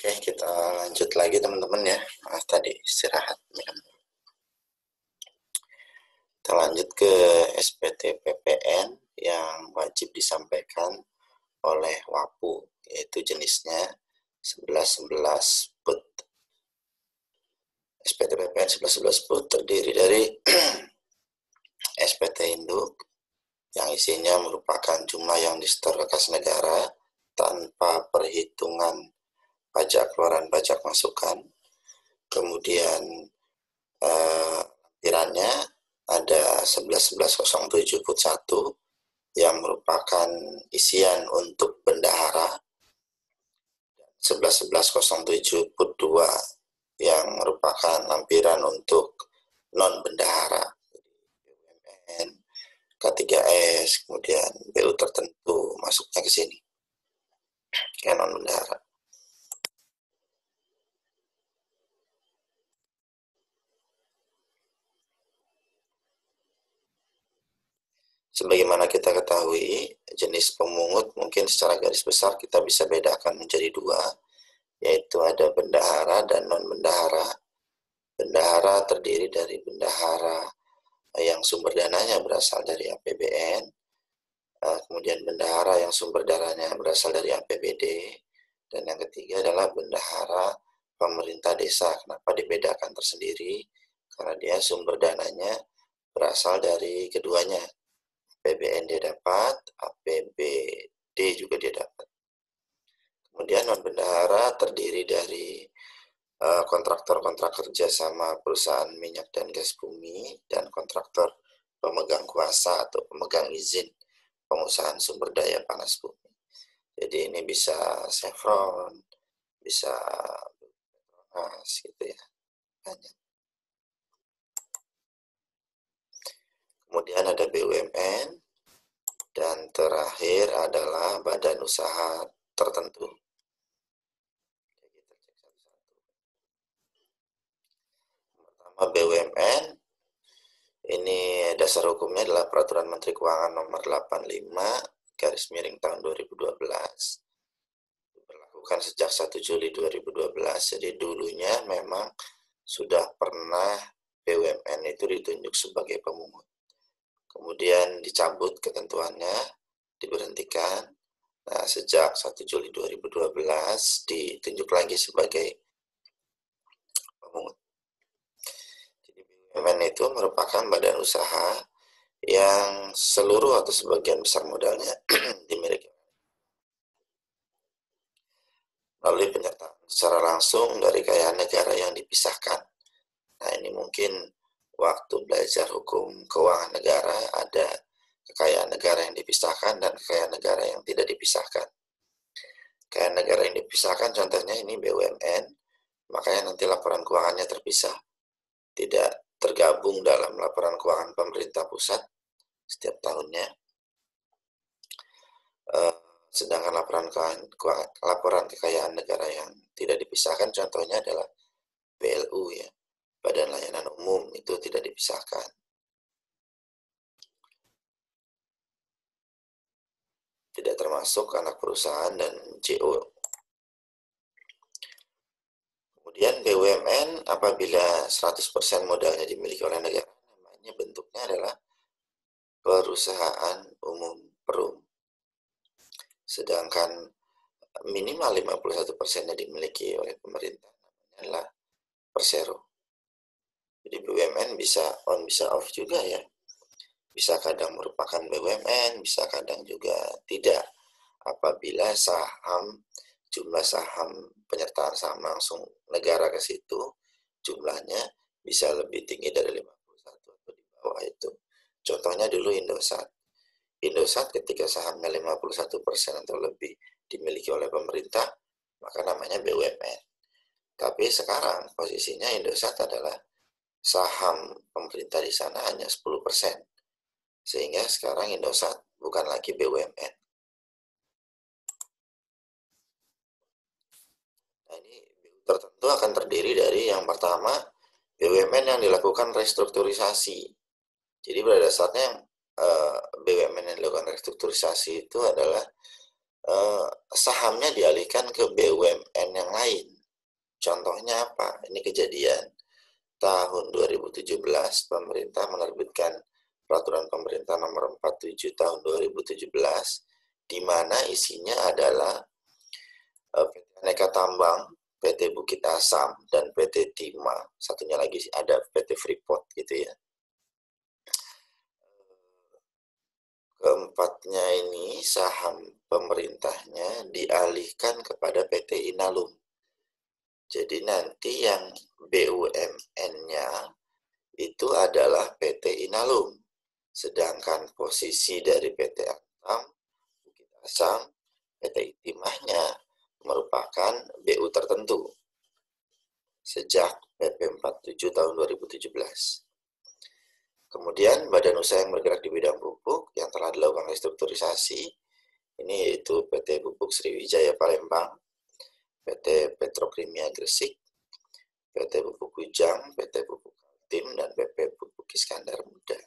Oke, kita lanjut lagi teman-teman ya. Tadi istirahat minum. Kita lanjut ke SPT PPN yang wajib disampaikan oleh WAPU, yaitu jenisnya 1111 PUT. SPT PPN 1111 PUT terdiri dari SPT induk yang isinya merupakan jumlah yang disetor kas negara tanpa perhitungan pajak keluaran pajak masukan. Kemudian lampirannya ada 11.11.07 PUT 1 yang merupakan isian untuk bendahara, 11.11.07 PUT 2 yang merupakan lampiran untuk non bendahara, BUMN, K3S, kemudian BU tertentu masuknya ke sini, kayak non bendahara. Sebagaimana kita ketahui, jenis pemungut mungkin secara garis besar kita bisa bedakan menjadi dua, yaitu ada bendahara dan non-bendahara. Bendahara terdiri dari bendahara yang sumber dananya berasal dari APBN, kemudian bendahara yang sumber dananya berasal dari APBD, dan yang ketiga adalah bendahara pemerintah desa. Kenapa dibedakan tersendiri? Karena dia sumber dananya berasal dari keduanya. APBN dia dapat, APBD juga dia dapat. Kemudian non bendahara terdiri dari kontraktor-kontrak kerja sama perusahaan minyak dan gas bumi dan kontraktor pemegang kuasa atau pemegang izin pengusahaan sumber daya panas bumi. Jadi ini bisa Chevron, bisa Petronas gitu ya, banyak. Kemudian ada BUMN, dan terakhir adalah badan usaha tertentu. Pertama BUMN, ini dasar hukumnya adalah Peraturan Menteri Keuangan Nomor 85 tahun 2012. Diberlakukan sejak 1 Juli 2012. Jadi dulunya memang sudah pernah BUMN itu ditunjuk sebagai pemungut. Kemudian dicabut ketentuannya, diberhentikan. Nah, sejak 1 Juli 2012 ditunjuk lagi sebagai pemungut. Jadi BUMN itu merupakan badan usaha yang seluruh atau sebagian besar modalnya dimiliki melalui penyertaan secara langsung dari kekayaan negara yang dipisahkan. Nah, ini mungkin waktu belajar hukum keuangan negara ada kekayaan negara yang dipisahkan dan kekayaan negara yang tidak dipisahkan. Kekayaan negara yang dipisahkan contohnya ini BUMN, makanya nanti laporan keuangannya terpisah, tidak tergabung dalam laporan keuangan pemerintah pusat setiap tahunnya. Sedangkan laporan kekayaan negara yang tidak dipisahkan contohnya adalah BLU ya, Badan Layanan Umum, itu tidak dipisahkan. Tidak termasuk anak perusahaan dan JO. Kemudian BUMN apabila 100% modalnya dimiliki oleh negara, namanya bentuknya adalah perusahaan umum perum. Sedangkan minimal 51%-nya dimiliki oleh pemerintah, namanya adalah persero. Jadi BUMN bisa on bisa off juga ya. Bisa kadang merupakan BUMN, bisa kadang juga tidak. Apabila jumlah saham penyertaan saham langsung negara ke situ, jumlahnya bisa lebih tinggi dari 51 atau di bawah itu. Contohnya dulu Indosat. Indosat ketika sahamnya 51% atau lebih dimiliki oleh pemerintah, maka namanya BUMN. Tapi sekarang posisinya Indosat adalah saham pemerintah di sana hanya 10%. Sehingga sekarang Indosat bukan lagi BUMN. Nah, ini tertentu akan terdiri dari yang pertama BUMN yang dilakukan restrukturisasi. Jadi pada dasarnya BUMN yang dilakukan restrukturisasi itu adalah sahamnya dialihkan ke BUMN yang lain. Contohnya apa? Ini kejadian tahun 2017, pemerintah menerbitkan Peraturan Pemerintah Nomor 47 Tahun 2017, di mana isinya adalah PT Aneka Tambang, PT Bukit Asam, dan PT Timah. Satunya lagi ada PT Freeport gitu ya. Keempatnya ini saham pemerintahnya dialihkan kepada PT Inalum. Jadi nanti yang BUMN-nya itu adalah PT Inalum. Sedangkan posisi dari PT Antam, Bukit Asam, PT Timahnya merupakan BU tertentu sejak PP 47 tahun 2017. Kemudian badan usaha yang bergerak di bidang pupuk yang telah dilakukan restrukturisasi, ini yaitu PT Pupuk Sriwijaya Palembang, PT Petrokimia Gresik, PT Pupuk Kujang, PT Pupuk Kaltim, dan PP Pupuk Iskandar Muda.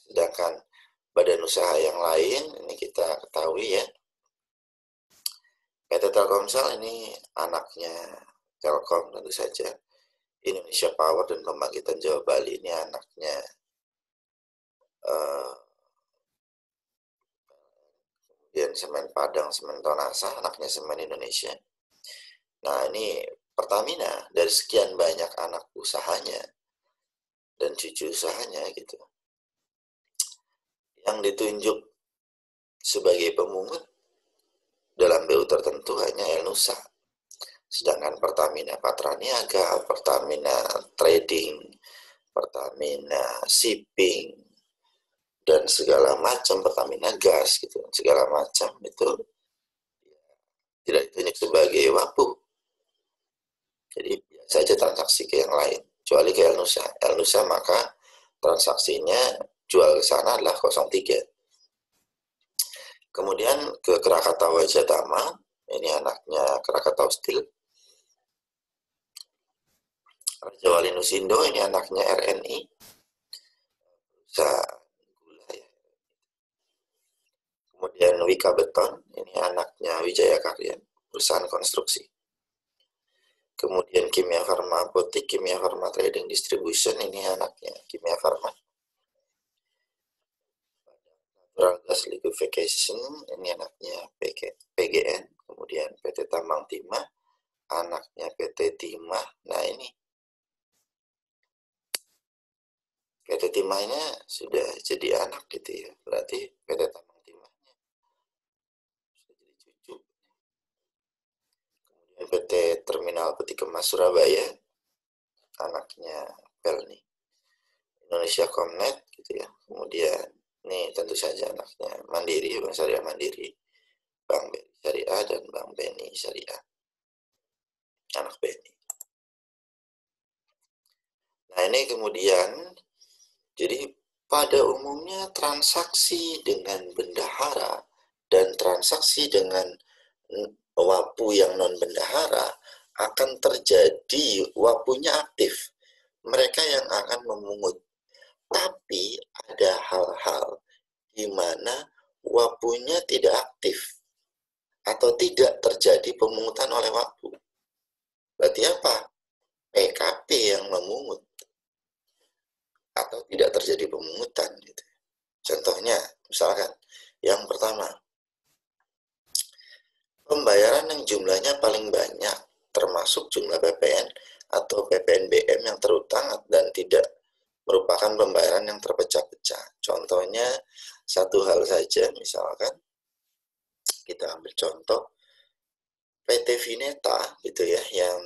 Sedangkan badan usaha yang lain, ini kita ketahui ya, PT Telkomsel ini anaknya Telkom tentu saja, Indonesia Power dan Pembangkitan Jawa Bali ini anaknya kemudian Semen Padang, Semen Tonasa, anaknya Semen Indonesia. Nah ini Pertamina dari sekian banyak anak usahanya dan cucu usahanya gitu, yang ditunjuk sebagai pemungut dalam BU tertentu hanya Elnusa. Sedangkan Pertamina Patraniaga, Pertamina Trading, Pertamina Shipping, dan segala macam, Pertamina Gas gitu, segala macam itu tidak ditunjuk sebagai WAPU. Jadi biasa aja transaksi ke yang lain, kecuali ke Elnusa. Elnusa maka transaksinya jual ke sana adalah 03. Kemudian ke Krakatau Wajatama, ini anaknya Krakatau Steel. Raja Wali Nusindo, ini anaknya RNI. Kemudian Wika Beton, ini anaknya Wijaya Karya, perusahaan konstruksi. Kemudian Kimia Farma Apotik, Kimia Farma Trading Distribution, ini anaknya Kimia Farma. Natural Gas Liquefaction, ini anaknya PGN. Kemudian PT Tambang Timah, anaknya PT Timah. Nah ini PT Timahnya sudah jadi anak gitu ya, berarti PT Tambang Timahnya sudah jadi cucu. Kemudian PT Terminal Peti Kemas Surabaya, anaknya Pelni. Indonesia Comnet gitu ya. Kemudian ini tentu saja anaknya Mandiri, Bank Syariah Mandiri, Bank BNI Syariah, dan Bank BNI Syariah, anak BNI. Nah ini kemudian, jadi pada umumnya transaksi dengan bendahara dan transaksi dengan wapu yang non bendahara akan terjadi wapunya aktif. Mereka yang akan memungut. Tapi ada hal-hal di mana wapunya tidak aktif atau tidak terjadi pemungutan oleh wapu. Berarti apa? PKP yang memungut atau tidak terjadi pemungutan gitu. Contohnya, misalkan yang pertama, pembayaran yang jumlahnya paling banyak termasuk jumlah PPN atau PPNBM yang terutang dan tidak merupakan pembayaran yang terpecah-pecah. Contohnya satu hal saja, misalkan kita ambil contoh PT Vineta gitu ya, yang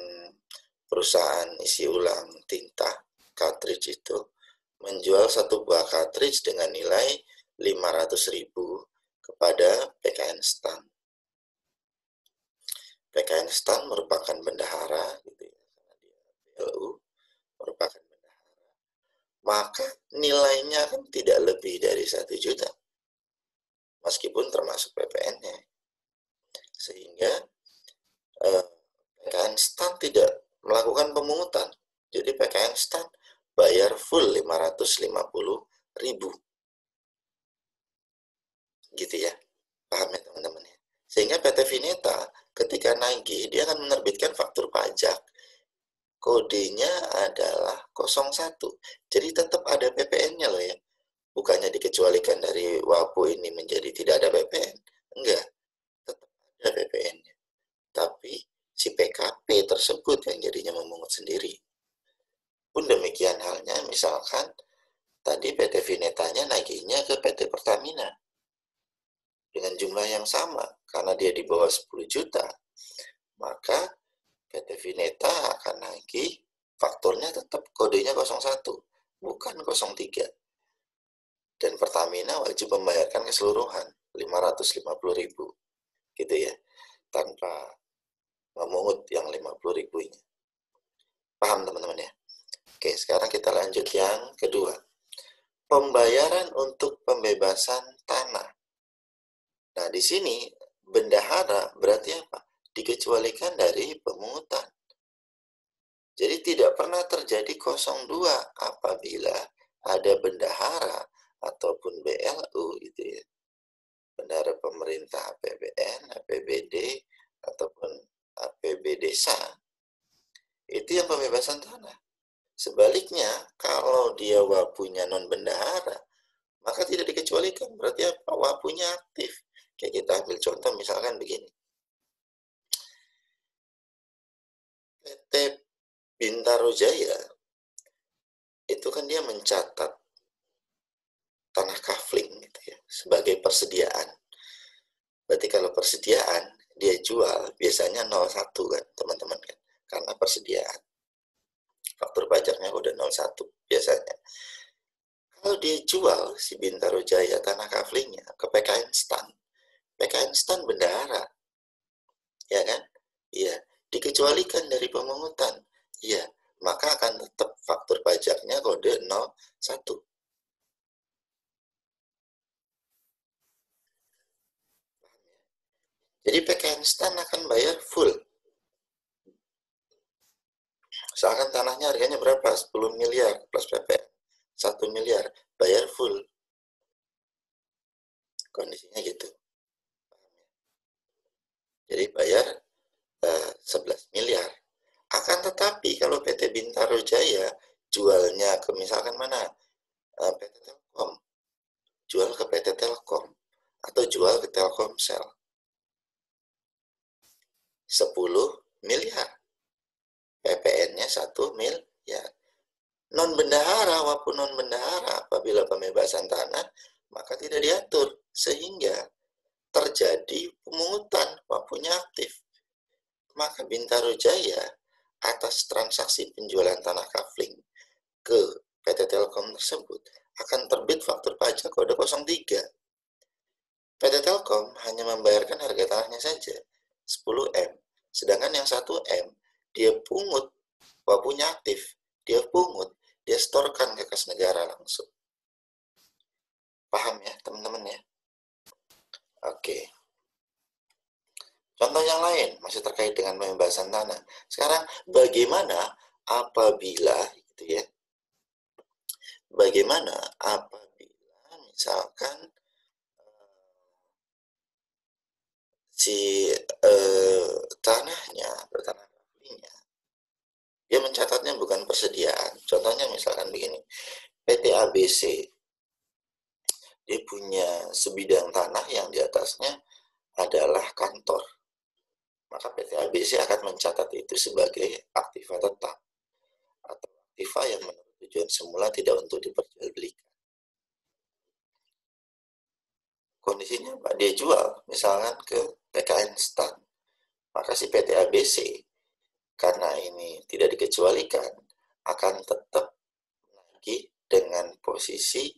perusahaan isi ulang tinta cartridge itu menjual satu buah cartridge dengan nilai 500.000 kepada PKN Stan. PKN Stan merupakan bendahara gitu ya, karena dia BLU merupakan bendahara, maka nilainya kan tidak lebih dari 1 juta meskipun termasuk PPN-nya, sehingga PKN Stan tidak melakukan pemungutan. Jadi PKN Stan bayar full 550.000 gitu ya, paham ya teman-teman ya. Sehingga PT Vineta ketika nagih dia akan menerbitkan faktur pajak kodenya adalah 01. Jadi tetap ada PPN-nya loh ya. Bukannya dikecualikan dari WAPU ini menjadi tidak ada PPN. Enggak, tetap ada PPN-nya. Tapi si PKP tersebut yang jadinya memungut sendiri. Pun demikian halnya misalkan tadi PT Vinetanya nagihnya ke PT Pertamina dengan jumlah yang sama karena dia di bawah 10 juta, maka PT Vineta akan nagih fakturnya tetap kodenya 01, bukan 03. Dan Pertamina wajib membayarkan keseluruhan 550.000 gitu ya, tanpa memungut yang 50.000 ini. Paham teman-teman ya? Oke, sekarang kita lanjut yang kedua. Pembayaran untuk pembebasan tanah. Nah, di sini bendahara berarti apa? Dikecualikan dari pemungutan. Jadi tidak pernah terjadi 02 apabila ada bendahara ataupun BLU gitu ya. Bendahara pemerintah APBN, APBD ataupun APB desa. Itu yang pembebasan tanah. Sebaliknya, kalau dia wapunya non bendahara, maka tidak dikecualikan. Berarti apa? Wapunya aktif. Kayak kita ambil contoh misalkan begini. PT Bintaro Jaya itu kan dia mencatat tanah kafling gitu ya, sebagai persediaan. Berarti kalau persediaan dia jual biasanya 01 kan teman-teman kan, karena persediaan. Faktur pajaknya udah 01 biasanya. Kalau dia jual si Bintaro Jaya tanah kaflingnya ke PKN Stan bendahara, ya kan? Iya, dikecualikan dari pemungutan. Iya, maka akan tetap faktur pajaknya kode 01. Jadi PKN Stan akan bayar full. Misalkan tanahnya harganya berapa? 10 miliar plus PPN. 1 miliar, bayar full. Kondisinya gitu. Jadi bayar 11 miliar. Akan tetapi kalau PT Bintaro Jaya jualnya ke misalkan mana? PT Telkom. Jual ke PT Telkom. Atau jual ke Telkomsel. 10 miliar. PPN-nya 1 miliar. Non bendahara walaupun non bendahara apabila pembebasan tanah maka tidak diatur sehingga terjadi pemungutan wapunya aktif. Maka Bintaro Jaya atas transaksi penjualan tanah kafling ke PT Telkom tersebut akan terbit faktur pajak kode 03. PT Telkom hanya membayarkan harga tanahnya saja 10M, sedangkan yang 1M dia pungut wapunya aktif, dia pungut, dia setorkan ke kas negara langsung. Paham ya teman-teman ya? Oke. Contoh yang lain masih terkait dengan pembebasan tanah. Sekarang bagaimana apabila gitu ya? Bagaimana apabila misalkan si tanahnya bertanah kaflingnya dia mencatatnya bukan persediaan. Contohnya misalkan begini. PT ABC dia punya sebidang tanah yang di atasnya adalah kantor. Maka PT ABC akan mencatat itu sebagai aktiva tetap atau aktiva yang menurut tujuan semula tidak untuk diperjualbelikan. Kondisinya Pak, dia jual misalkan ke PKN Stan. Maka si PT ABC karena ini tidak dikecualikan akan tetap lagi dengan posisi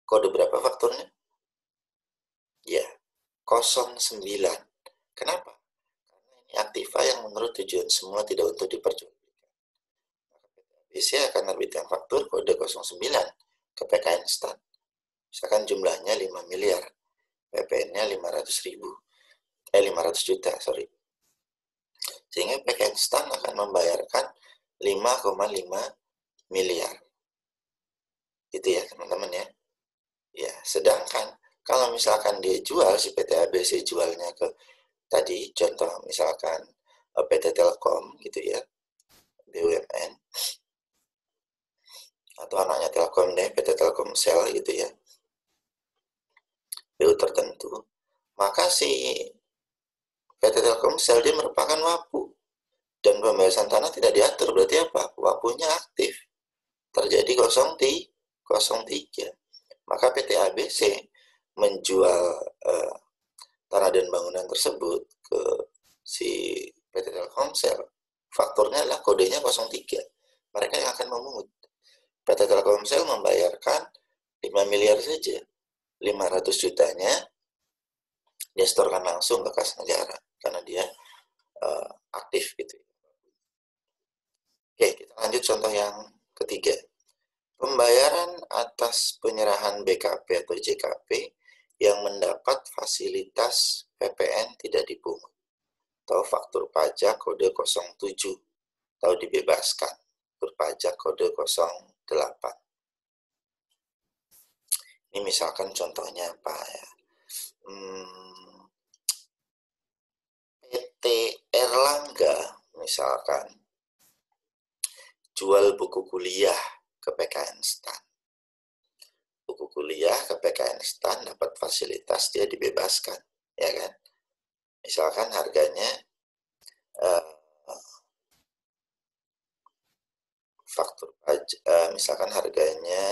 kode berapa fakturnya? Ya, 09. Kenapa? Aktiva yang menurut tujuan semula tidak untuk diperjualbelikan. BC akan menerbitkan faktur kode 09 ke PKN Stan. Misalkan jumlahnya 5 miliar, PPN-nya 500 juta, sorry. Sehingga PKN Stan akan membayarkan 5,5 miliar. Itu ya teman-teman ya. Ya, sedangkan kalau misalkan dia jual, si PT ABC jualnya ke tadi contoh misalkan PT Telkom gitu ya, BUMN atau anaknya Telkom deh, PT Telkomsel gitu ya, BU tertentu, maka si PT Telkomsel dia merupakan WAPU dan pembebasan tanah tidak diatur. Berarti apa? WAPU-nya aktif, terjadi 03, maka PT ABC menjual tanah dan bangunan tersebut ke si PT Telkomsel. Faktornya adalah kodenya 03, mereka yang akan memungut. PT Telkomsel membayarkan 5 miliar saja, 500 jutanya dia setorkan langsung ke kas negara karena dia aktif gitu. Oke, kita lanjut contoh yang ketiga. Pembayaran atas penyerahan BKP atau JKP yang mendapat fasilitas PPN tidak dipungut atau faktur pajak kode 07 atau dibebaskan, faktur pajak kode 08. Ini misalkan contohnya apa ya? PT Erlangga misalkan jual buku kuliah ke PKN STAN. Buku kuliah ke PKN STAN dapat fasilitas, dia dibebaskan, ya kan? Misalkan harganya faktur pajak, misalkan harganya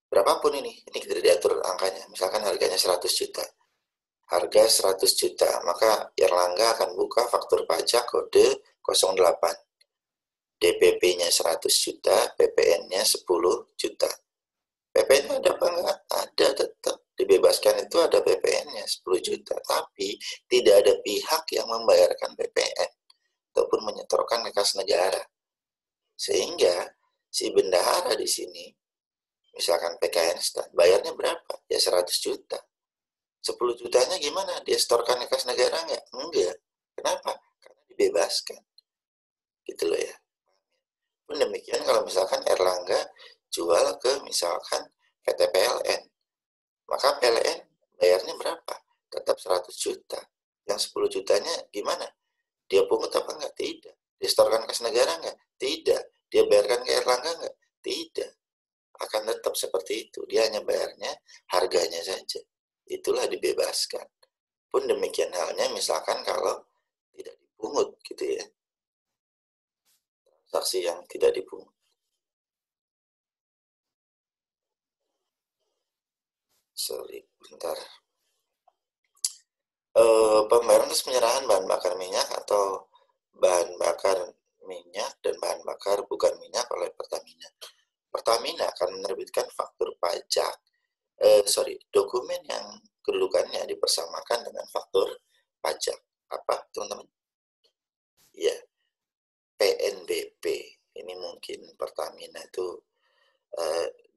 berapapun ini tidak diatur angkanya, misalkan harganya 100 juta. Harga 100 juta, maka Erlangga akan buka faktur pajak kode 08. DPP-nya 100 juta, PPN-nya 10 juta. PPN ada apa enggak? Ada, tetap dibebaskan itu ada PPN-nya 10 juta, tapi tidak ada pihak yang membayarkan PPN ataupun menyetorkan ke kas negara. Sehingga si bendahara di sini, misalkan PKN STAN, bayarnya berapa? Ya 100 juta. 10 jutanya gimana? Dia setorkan ke kas negara enggak? Enggak. Kenapa? Karena dibebaskan. Gitu loh ya. Pun demikian kalau misalkan Erlangga jual ke misalkan PT PLN, maka PLN bayarnya berapa? Tetap 100 juta. Yang 10 jutanya gimana? Dia pungut apa enggak? Tidak. Dia setorkan kas negara enggak? Tidak. Dia bayarkan ke Erlangga enggak? Tidak. Akan tetap seperti itu. Dia hanya bayarnya harganya saja. Itulah dibebaskan. Pun demikian halnya misalkan kalau tidak dipungut gitu ya. Transaksi yang tidak dipungut. Sorry, bentar. Pembayaran atas penyerahan bahan bakar minyak atau bahan bakar minyak dan bahan bakar bukan minyak oleh Pertamina. Pertamina akan menerbitkan faktur pajak, dokumen yang kedudukannya dipersamakan dengan faktur pajak. Apa, teman-teman? Ya, PNBP. Ini mungkin Pertamina itu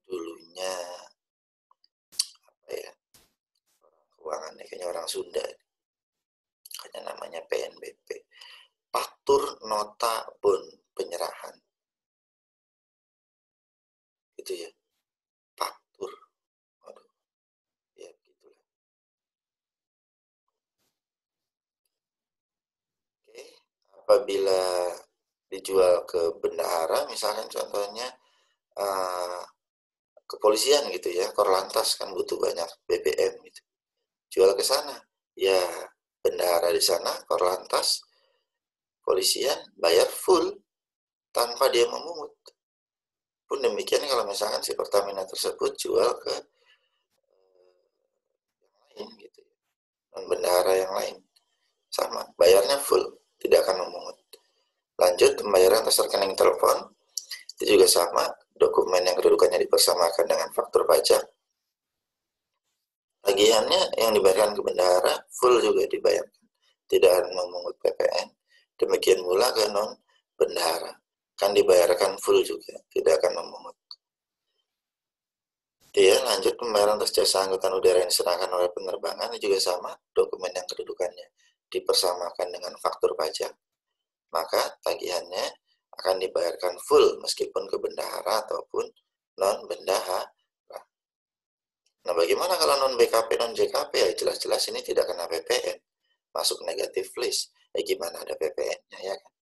dulunya apa ya? Orang keuangan, kayaknya orang Sunda. Kayaknya namanya PNBP. Faktur nota bon penyerahan. Itu ya. Faktur. Waduh. Ya, begitulah. Oke. Apabila dijual ke bendahara, misalkan contohnya kepolisian gitu ya, Korlantas kan butuh banyak BBM gitu. Jual ke sana. Ya, bendahara di sana, Korlantas, polisian bayar full tanpa dia memungut. Pun demikian kalau misalkan si Pertamina tersebut jual ke yang lain gitu ya, non bendahara yang lain, sama bayarnya full, tidak akan memungut. Lanjut, pembayaran atas rekening telepon itu juga sama, dokumen yang kedudukannya dipersamakan dengan faktur pajak. Tagihannya yang dibayarkan ke bendahara full juga dibayarkan, tidak akan memungut PPN. Demikian pula ke non bendahara kan dibayarkan full juga, tidak akan memungut. Ya, lanjut, pembayaran atas jasa angkutan udara yang diserahkan oleh penerbangan juga sama, dokumen yang kedudukannya dipersamakan dengan faktur pajak, maka tagihannya akan dibayarkan full meskipun ke bendahara ataupun non bendahara. Nah, bagaimana kalau non BKP, non JKP? Ya jelas-jelas ini tidak kena PPN, masuk negatif list. Gimana ada PPN-nya ya kan?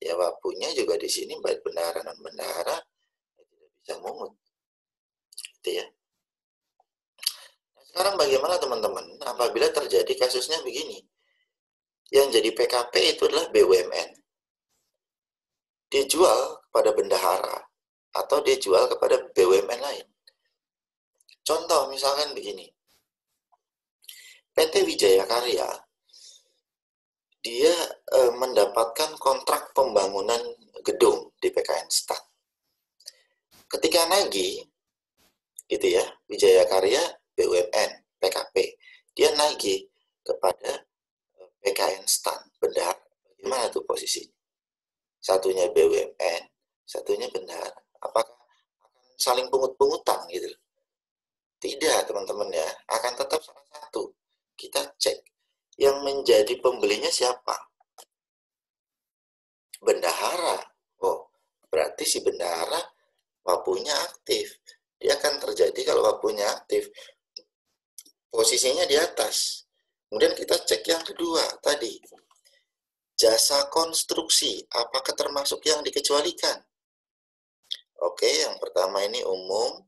ya wapunya juga di sini baik bendahara non bendahara tidak bisa mungut, gitu ya. Nah, sekarang bagaimana teman-teman apabila terjadi kasusnya begini? Yang jadi PKP itu adalah BUMN. Dia jual kepada bendahara atau dia jual kepada BUMN lain. Contoh misalkan begini, PT Wijaya Karya, dia mendapatkan kontrak pembangunan gedung di PKN Stan. Ketika nagih, gitu ya, Wijaya Karya, BUMN, PKP, dia nagih kepada PKN Stan, bendahara. Bagaimana tuh posisinya? Satunya BUMN, satunya bendahara. Apakah akan saling pungut-pungutan gitu? Tidak, teman-teman ya. Akan tetap salah satu. Kita cek yang menjadi pembelinya siapa? Bendahara. Oh, berarti si bendahara wapunya aktif. Dia akan terjadi kalau wapunya aktif, posisinya di atas. Kemudian kita cek yang kedua tadi. Jasa konstruksi, apakah termasuk yang dikecualikan? Oke, yang pertama ini umum,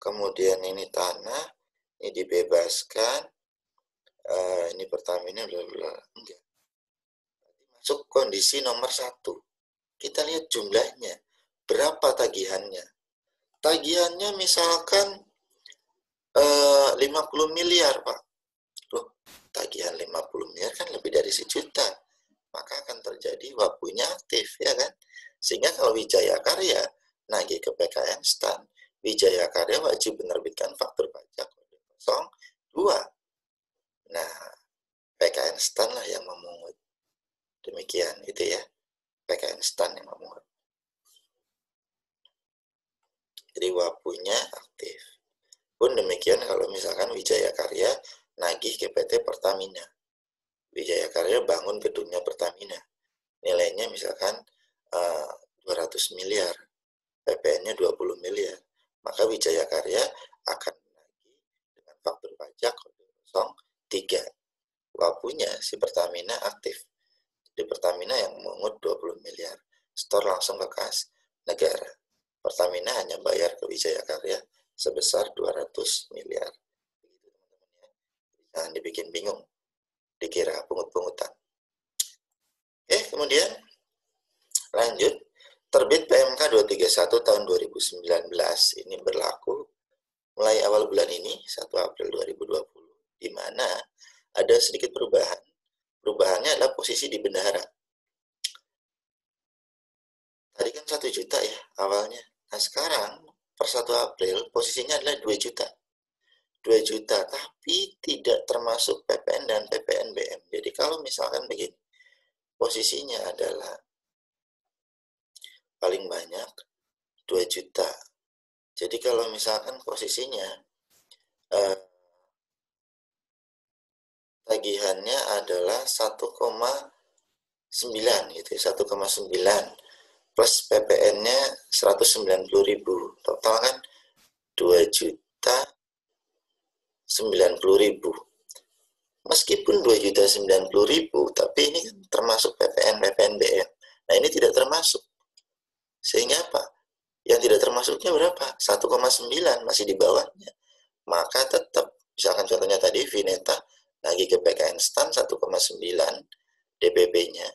kemudian ini tanah, ini dibebaskan, ini Pertamina, bla bla. Enggak. Masuk kondisi nomor 1. Kita lihat jumlahnya, berapa tagihannya. Tagihannya misalkan 50 miliar, Pak. Loh, tagihan 50 miliar kan lebih dari 1 juta. Maka akan terjadi wapunya aktif, ya kan? Sehingga kalau Wijaya Karya nagih ke PKN Stan, Wijaya Karya wajib menerbitkan faktur pajak 02. Nah, PKN Stan lah yang memungut. Demikian, itu ya. PKN Stan yang memungut. Jadi wapunya aktif. Pun demikian kalau misalkan Wijaya Karya nagih ke PT Pertamina. Wijaya Karya bangun gedungnya Pertamina. Nilainya misalkan 200 miliar. PPN-nya 20 miliar. Maka Wijaya Karya akan menagih dengan faktur pajak 03. Wapunya si Pertamina aktif. Di Pertamina yang mengut 20 miliar. Store langsung ke kas negara. Pertamina hanya bayar ke Wijaya Karya sebesar 200 miliar. Jangan dibikin bingung, dikira pungut-pungutan. Kemudian lanjut, terbit PMK 231 tahun 2019 ini berlaku mulai awal bulan ini, 1 April 2020, di mana ada sedikit perubahan. Perubahannya adalah posisi di bendahara. Tadi kan 1 juta ya awalnya. Nah sekarang per 1 April posisinya adalah 2 juta. 2 juta, tapi tidak termasuk PPN dan PPNBM. Jadi kalau misalkan begini, posisinya adalah paling banyak 2 juta. Jadi kalau misalkan posisinya tagihannya adalah 1,9 gitu, 1,9 plus PPN-nya 190.000. Total kan 2 juta 90.000. Meskipun 2.090.000, tapi ini kan termasuk PPN, PPNBM. Nah, ini tidak termasuk. Sehingga apa? Yang tidak termasuknya berapa? 1,9, masih di bawahnya. Maka tetap, misalkan contohnya tadi, Vineta lagi ke PKN Stan 1,9 DPP-nya.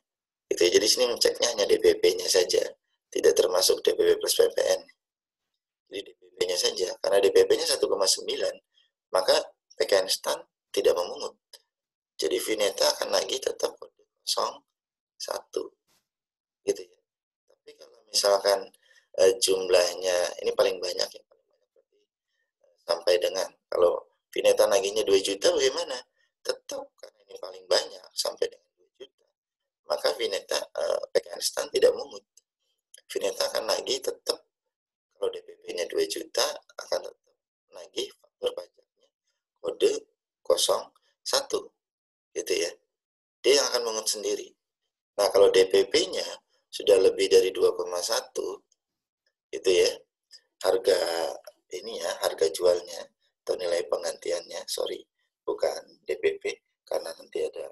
Gitu ya. Jadi sini ngeceknya hanya DPP-nya saja, tidak termasuk DPP plus PPN. Jadi DPP-nya saja, karena DPP-nya 1,9, maka PKN Stan tidak memungut. Jadi Vineta akan lagi tetap 01 gitu ya. Tapi kalau misalkan jumlahnya ini paling banyak ya, sampai dengan kalau Vineta nagihnya 2 juta bagaimana? Tetap karena ini paling banyak sampai dengan 2 juta. Maka Vineta PKN Stan tidak mungut. Vineta akan nagih tetap kalau DPP-nya 2 juta akan tetap nagih faktur pajaknya kode 01 gitu ya. Dia yang akan mengut sendiri. Nah, kalau DPP-nya sudah lebih dari 2,1 itu ya, harga ini ya, harga jualnya atau nilai penggantiannya, bukan DPP, karena nanti ada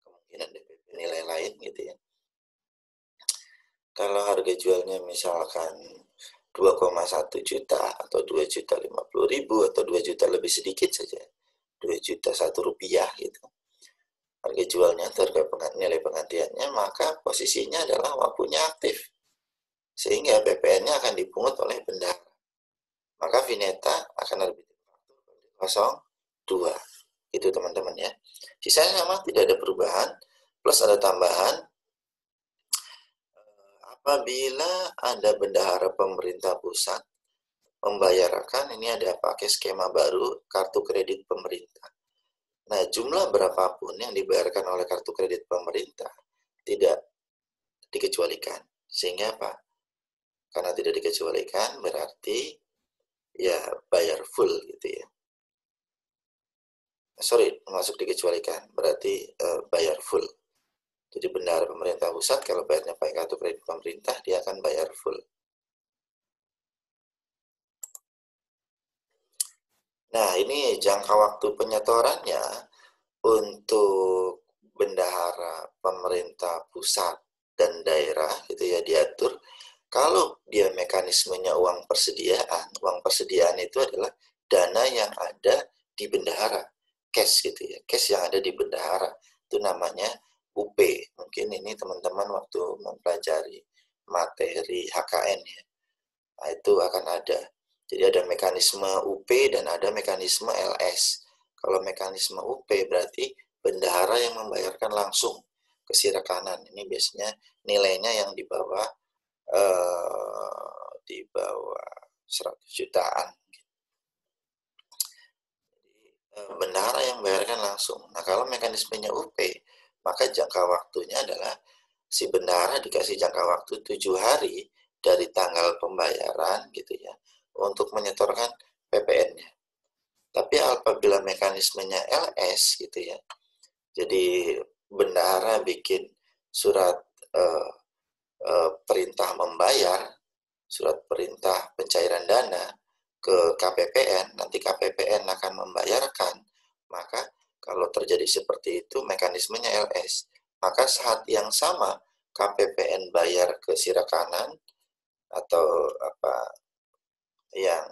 kemungkinan DPP nilai lain gitu ya. Kalau harga jualnya misalkan 2,1 juta atau 2.050.000 atau 2 juta lebih sedikit saja, 2 juta Rp1 gitu. Harga jualnya atau nilai penggantiannya, maka posisinya adalah wapunya aktif. Sehingga PPN-nya akan dipungut oleh bendahara. Maka Vineta akan lebih 02. Itu teman-teman ya. Sisanya sama, tidak ada perubahan. Plus ada tambahan, apabila ada bendahara pemerintah pusat membayarkan, ini ada pakai skema baru kartu kredit pemerintah. Nah, jumlah berapapun yang dibayarkan oleh kartu kredit pemerintah tidak dikecualikan. Sehingga apa? Karena tidak dikecualikan berarti ya bayar full gitu ya. Sorry, masuk dikecualikan berarti bayar full. Jadi bendahara pemerintah pusat kalau bayarnya pakai kartu kredit pemerintah, dia akan bayar full. Nah, ini jangka waktu penyetorannya untuk bendahara pemerintah pusat dan daerah gitu ya, diatur kalau dia mekanismenya uang persediaan itu adalah dana yang ada di bendahara, cash gitu ya, cash yang ada di bendahara, itu namanya UP. Mungkin ini teman-teman waktu mempelajari materi HKN ya, nah, itu akan ada. Jadi ada mekanisme UP dan ada mekanisme LS. Kalau mekanisme UP berarti bendahara yang membayarkan langsung ke sirekanan. Ini biasanya nilainya yang di bawah 100 jutaan. Bendahara yang membayarkan langsung. Nah, kalau mekanismenya UP, maka jangka waktunya adalah si bendahara dikasih jangka waktu 7 hari dari tanggal pembayaran gitu ya, untuk menyetorkan PPN-nya. Tapi apabila mekanismenya LS gitu ya, jadi bendahara bikin surat perintah membayar, surat perintah pencairan dana ke KPPN, nanti KPPN akan membayarkan, maka kalau terjadi seperti itu mekanismenya LS, maka saat yang sama KPPN bayar ke sirekanan atau apa yang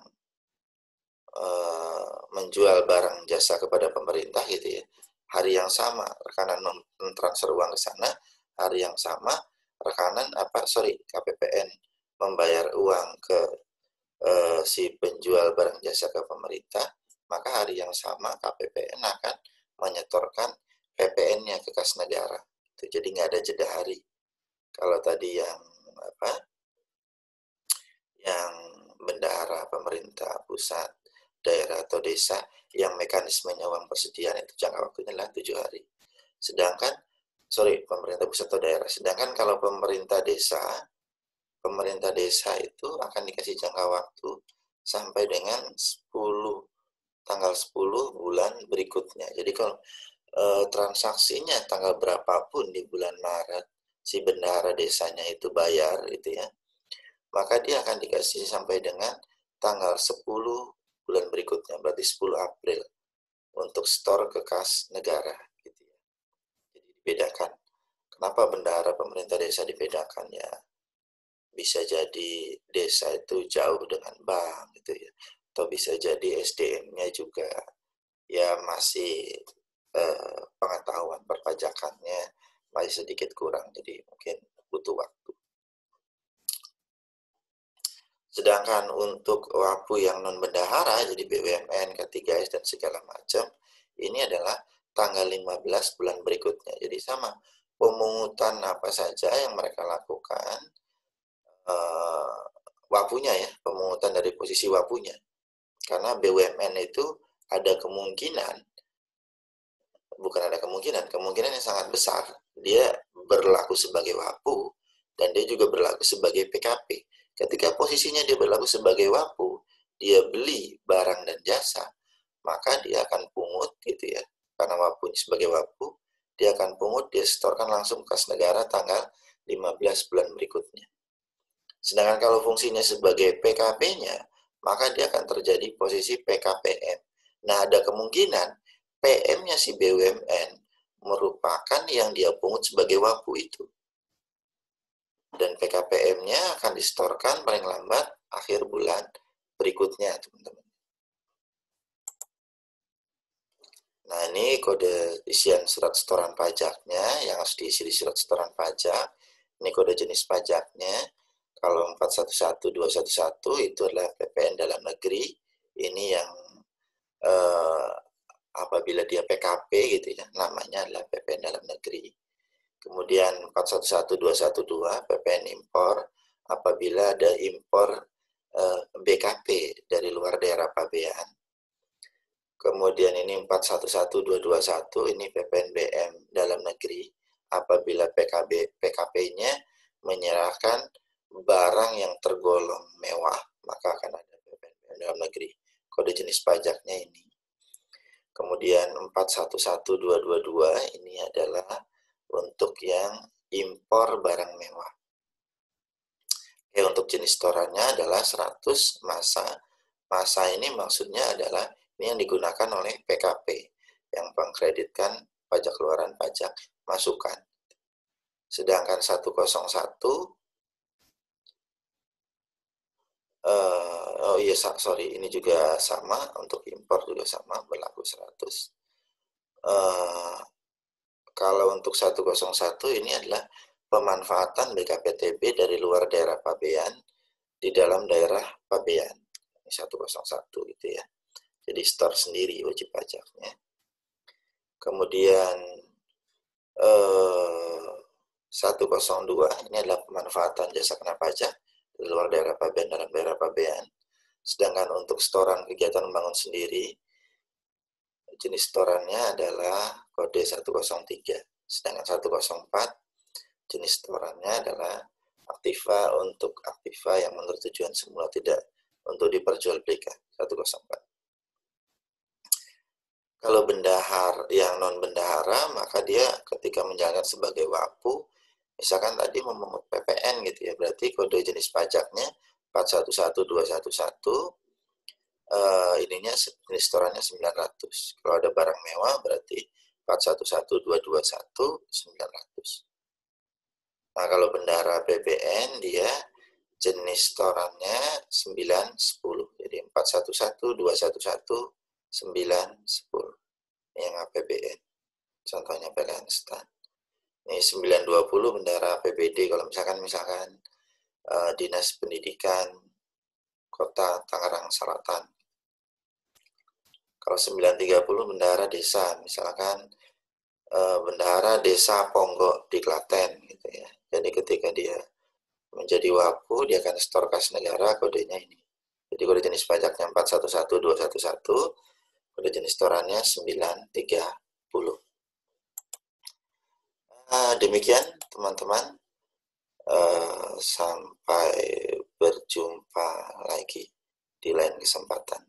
menjual barang jasa kepada pemerintah gitu ya, hari yang sama rekanan mentransfer uang ke sana, hari yang sama rekanan KPPN membayar uang ke si penjual barang jasa ke pemerintah, maka hari yang sama KPPN akan menyetorkan PPN-nya ke kas negara. Itu jadi nggak ada jeda hari. Kalau tadi yang bendahara pemerintah pusat, daerah atau desa yang mekanismenya uang persediaan itu jangka waktunya adalah 7 hari. Sedangkan pemerintah pusat atau daerah. Sedangkan kalau pemerintah desa itu akan dikasih jangka waktu sampai dengan tanggal 10 bulan berikutnya. Jadi kalau transaksinya tanggal berapapun di bulan Maret, si bendahara desanya itu bayar gitu ya, maka dia akan dikasih sampai dengan tanggal 10 bulan berikutnya, berarti 10 April untuk store ke kas negara gitu ya. Jadi dibedakan. Kenapa bendahara pemerintah desa dibedakan ya? Bisa jadi desa itu jauh dengan bank gitu ya, atau bisa jadi SDM-nya juga ya masih pengetahuan perpajakannya masih sedikit kurang, jadi mungkin butuh waktu. Sedangkan untuk wapu yang non bendahara, jadi BUMN, K3S dan segala macam, ini adalah tanggal 15 bulan berikutnya. Jadi sama, pemungutan apa saja yang mereka lakukan, wapunya ya, pemungutan dari posisi wapunya. Karena BUMN itu ada kemungkinan, bukan ada kemungkinan yang sangat besar, dia berlaku sebagai wapu, dan dia juga berlaku sebagai PKP. Ketika posisinya dia berlaku sebagai wapu, dia beli barang dan jasa, maka dia akan pungut gitu ya. Karena wapunya sebagai wapu, dia akan pungut, dia setorkan langsung kas negara tanggal 15 bulan berikutnya. Sedangkan kalau fungsinya sebagai PKP-nya, maka dia akan terjadi posisi PKPM. Nah, ada kemungkinan PM-nya si BUMN merupakan yang dia pungut sebagai wapu itu. Dan PKPM-nya akan disetorkan paling lambat akhir bulan berikutnya, teman-teman. Nah, ini kode isian surat setoran pajaknya yang harus diisi di surat setoran pajak. Ini kode jenis pajaknya. Kalau 411211 itu adalah PPN dalam negeri. Ini yang apabila dia PKP gitu ya, namanya adalah PPN dalam negeri. Kemudian 411212 PPN impor apabila ada impor BKP dari luar daerah pabean. Kemudian ini 411221 ini PPNBM dalam negeri apabila PKP-nya menyerahkan barang yang tergolong mewah, maka akan ada PPNBM dalam negeri. Kode jenis pajaknya ini. Kemudian 411222 ini adalah untuk yang impor barang mewah. Untuk jenis setorannya adalah 100 masa. Masa ini maksudnya adalah ini yang digunakan oleh PKP yang mengkreditkan pajak keluaran pajak masukan. Sedangkan 101 ini juga sama, untuk impor juga sama, berlaku 100. Kalau untuk 101 ini adalah pemanfaatan BKPTB dari luar daerah pabean di dalam daerah pabean. Ini 101 gitu ya. Jadi store sendiri wajib pajaknya. Kemudian 102 ini adalah pemanfaatan jasa kena pajak di luar daerah pabean dalam daerah pabean. Sedangkan untuk setoran kegiatan membangun sendiri, jenis setorannya adalah kode 103. Sedangkan 104 jenis setorannya adalah aktiva untuk aktiva yang menurut tujuan semula tidak untuk diperjualbelikan, 104. Kalau bendahara yang non bendahara, maka dia ketika menjalankan sebagai wapu, misalkan tadi memungut PPN gitu ya, berarti kode jenis pajaknya 411211, ininya jenis setorannya 900. Kalau ada barang mewah berarti 411221 900. Nah, kalau bendahara PBN dia jenis setorannya 910. Jadi 411211 910. Yang APBN. Contohnya PLN STAN. Ini 920 bendahara APBD kalau misalkan Dinas Pendidikan Kota Tangerang Selatan. Kalau 930 bendahara desa, misalkan bendahara desa Ponggok di Klaten gitu ya. Jadi ketika dia menjadi wapu, dia akan setor kas negara, kodenya ini. Jadi kode jenis pajaknya 411211, kode jenis setorannya 930. Demikian teman-teman, sampai berjumpa lagi di lain kesempatan.